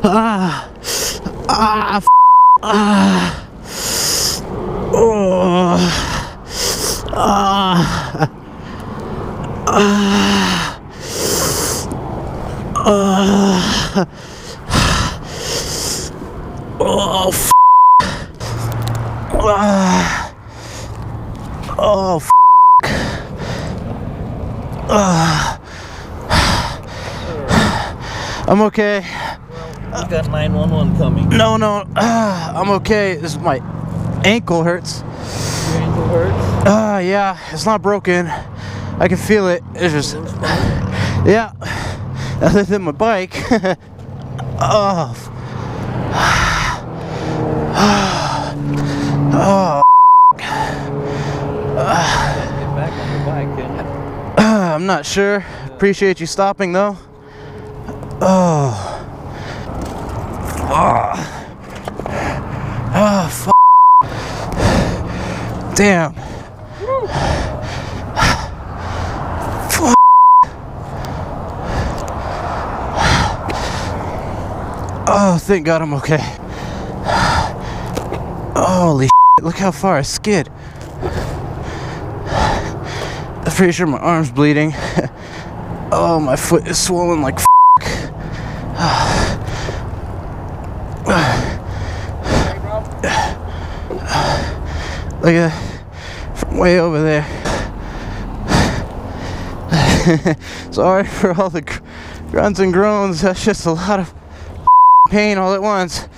Ah. Ah. Ah. Oh. Ah. Ah. Ah. Oh. Ah. Oh. Ah. I'm okay. We got 911 coming. No, I'm okay. This is my ankle hurts. Your ankle hurts? Yeah, it's not broken. I can feel it. It's just, yeah. Other than my bike. Oh. Oh. Get back on your bike, can you? I'm not sure. Appreciate you stopping though. Oh. Oh. Oh, f. Damn. F. Oh, thank God I'm okay. Holy shit, look how far I skid. I'm pretty sure my arm's bleeding. Oh, my foot is swollen like f. Look at that, from way over there. Sorry for all the grunts and groans. That's just a lot of pain all at once.